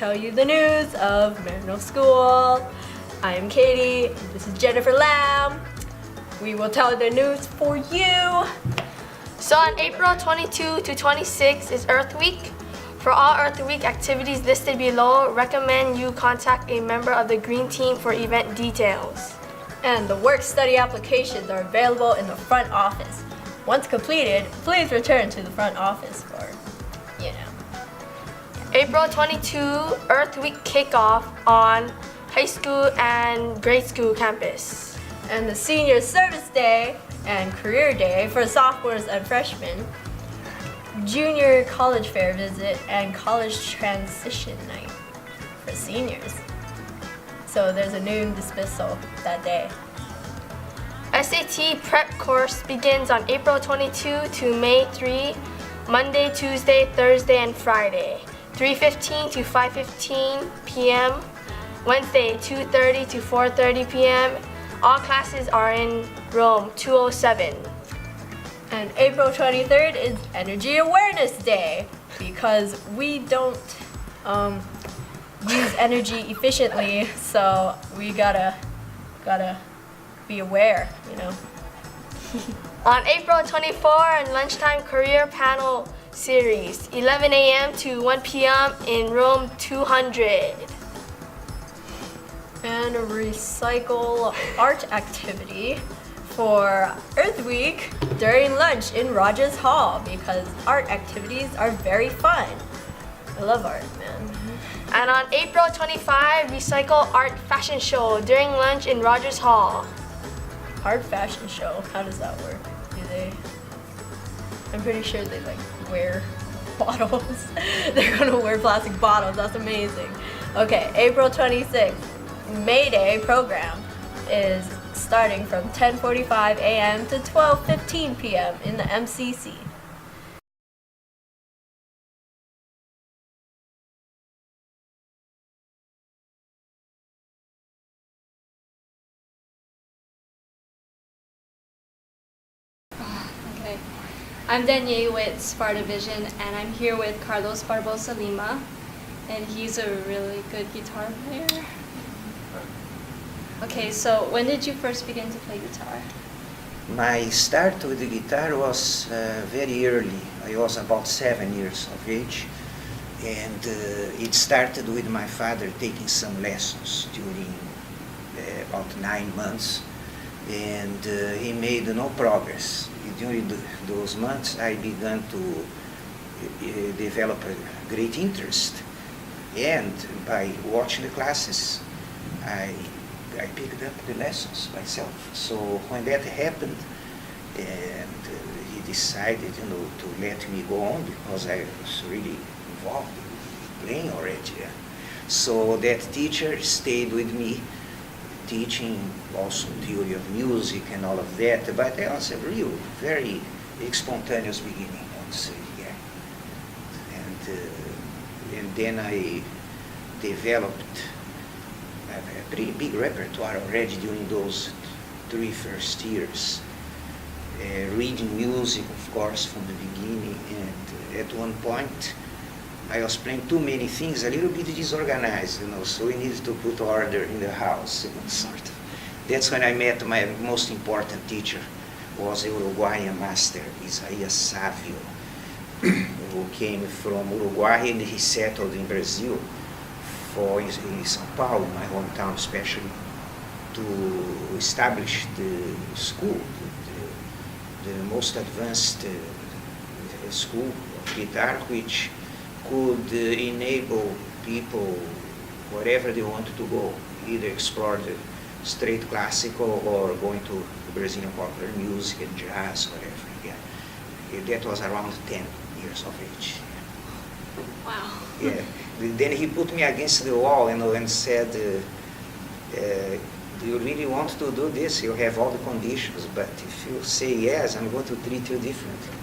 tell you the news of Marino School. I am Katie. This is Jennifer Lamb. We will tell the news for you. So on April 22 to 26 is Earth Week. For all Earth Week activities listed below, recommend you contact a member of the Green Team for event details. And the work-study applications are available in the front office. Once completed, please return to the front office for, April 22, Earth Week kickoff on high school and grade school campus. And the Senior Service Day and Career Day for sophomores and freshmen. Junior College Fair visit and College Transition Night for seniors. So there's a noon dismissal that day. SAT prep course begins on April 22 to May 3, Monday, Tuesday, Thursday, and Friday, 3:15 to 5:15 p.m., Wednesday, 2:30 to 4:30 p.m. All classes are in room 207. And April 23rd is Energy Awareness Day because we don't use energy efficiently, so we gotta be aware, On April 24, lunchtime career panel series, 11 a.m. to 1 p.m. in room 200. And a recycle art activity for Earth Week during lunch in Rogers Hall because art activities are very fun. I love art, man. And on April 25, recycle art fashion show during lunch in Rogers Hall. Art fashion show, how does that work? I'm pretty sure they wear bottles. They're gonna wear plastic bottles, that's amazing. Okay, April 26th, May Day program is starting from 10:45 a.m. to 12:15 p.m. in the MCC. Okay, I'm Danielle with Sparta Vision, and I'm here with Carlos Barbosa-Lima, and he's a really good guitar player. Okay, so when did you first begin to play guitar? My start with the guitar was very early. I was about 7 years of age, and it started with my father taking some lessons during about 9 months, and he made no progress. During those months, I began to develop a great interest, and by watching the classes, I picked up the lessons myself. So when that happened, and he decided, to let me go on because I was really involved in playing already. Yeah. So that teacher stayed with me, teaching also theory of music and all of that. But it was a real, very spontaneous beginning, I would say. Yeah. And then I developed a pretty big repertoire already during those 3 first years. Reading music, of course, from the beginning, and at one point I was playing too many things, a little bit disorganized, so we needed to put order in the house, sort of. That's when I met my most important teacher, was a Uruguayan master, Isaías Savio, who came from Uruguay and he settled in Brazil, in São Paulo, my hometown especially, to establish the school, the most advanced school of guitar, which could enable people, wherever they wanted to go, either explore the straight classical or going to Brazilian popular music and jazz, whatever. Yeah. That was around 10 years of age. Wow. Yeah. Then he put me against the wall, and said, do you really want to do this? You have all the conditions, but if you say yes, I'm going to treat you differently.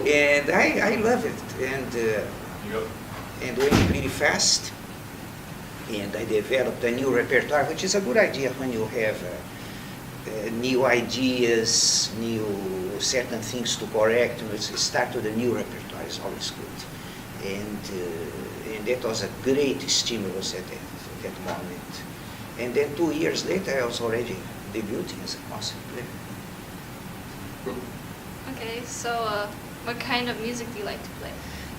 And I love it, and went pretty fast, and I developed a new repertoire, which is a good idea when you have new ideas, new certain things to correct. Start with a new repertoire is always good. and that was a great stimulus at that moment. And then 2 years later, I was already debuting as a concert player. Okay, so what kind of music do you like to play?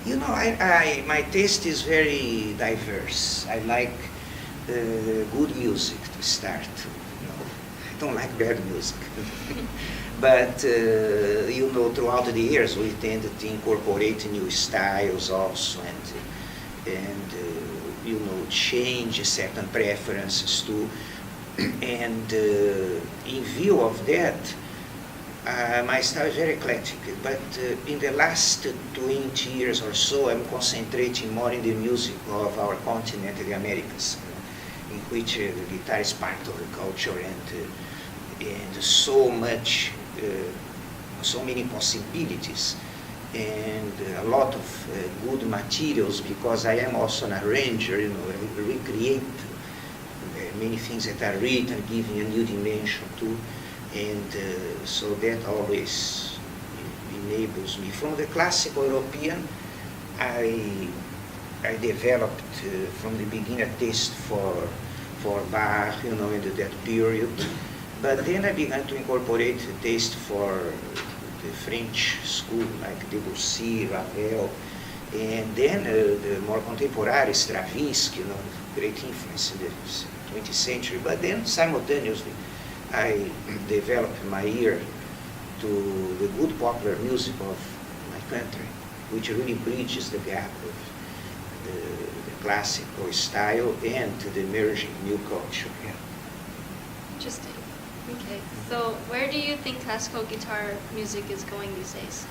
You know, my taste is very diverse. I like good music to start. You know, I don't like bad music. But you know, throughout the years, we tended to incorporate new styles also, and you know, change certain preferences too. And in view of that, my style is very eclectic, but in the last 20 years or so, I'm concentrating more in the music of our continent, the Americas, in which the guitar is part of the culture, and so much, so many possibilities, and a lot of good materials, because I am also an arranger, you know, I recreate many things that are written, giving a new dimension to. And so that always enables me. From the classical European, I developed from the beginning a taste for Bach, you know, in that period. But then I began to incorporate a taste for the French school, like Debussy, Ravel, and then the more contemporary Stravinsky, you know, great influence in the 20th century. But then simultaneously, I developed my ear to the good popular music of my country, which really bridges the gap of the classical style and the emerging new culture. Yeah. Interesting. Okay, so where do you think classical guitar music is going these days?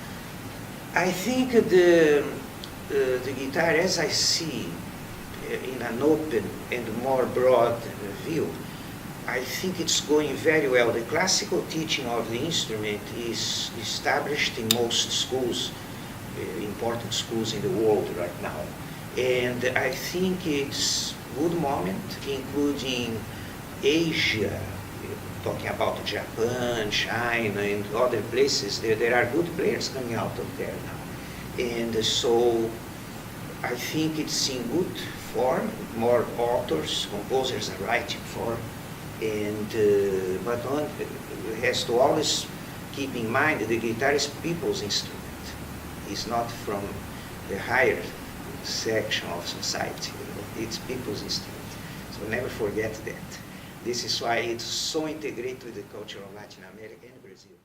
I think the guitar, as I see in an open and more broad view, I think it's going very well. The classical teaching of the instrument is established in most schools, important schools in the world right now. And I think it's a good moment, including Asia, talking about Japan, China, and other places. There are good players coming out of there now. And so I think it's in good form. More authors, composers are writing for. And but one has to always keep in mind that the guitar is people's instrument. It's not from the higher section of society. You know? It's people's instrument. So never forget that. This is why it's so integrated with the culture of Latin America and Brazil.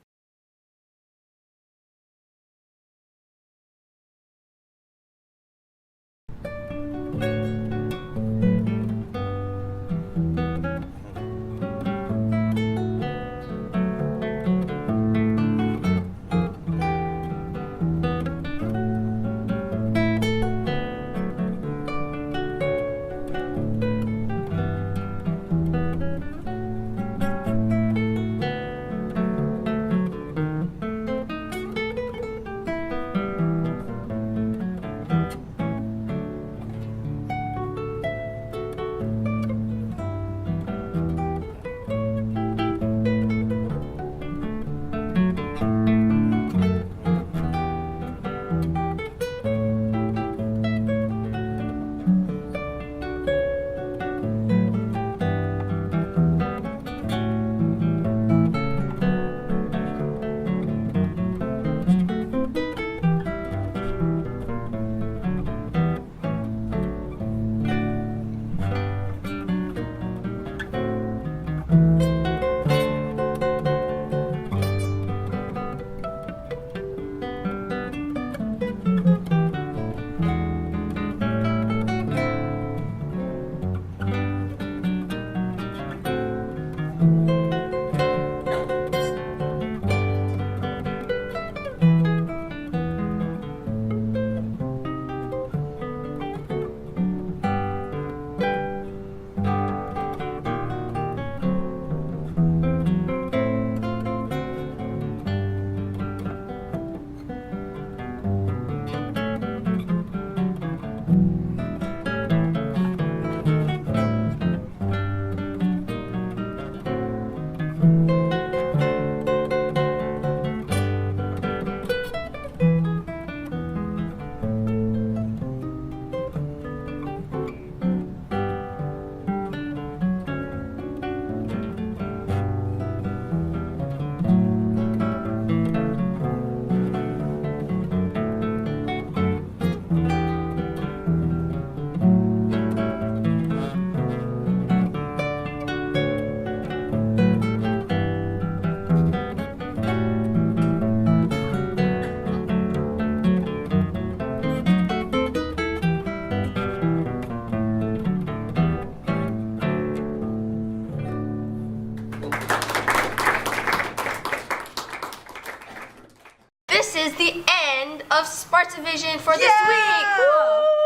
this is the end of Sparta Vision for this Yeah! week. Woo!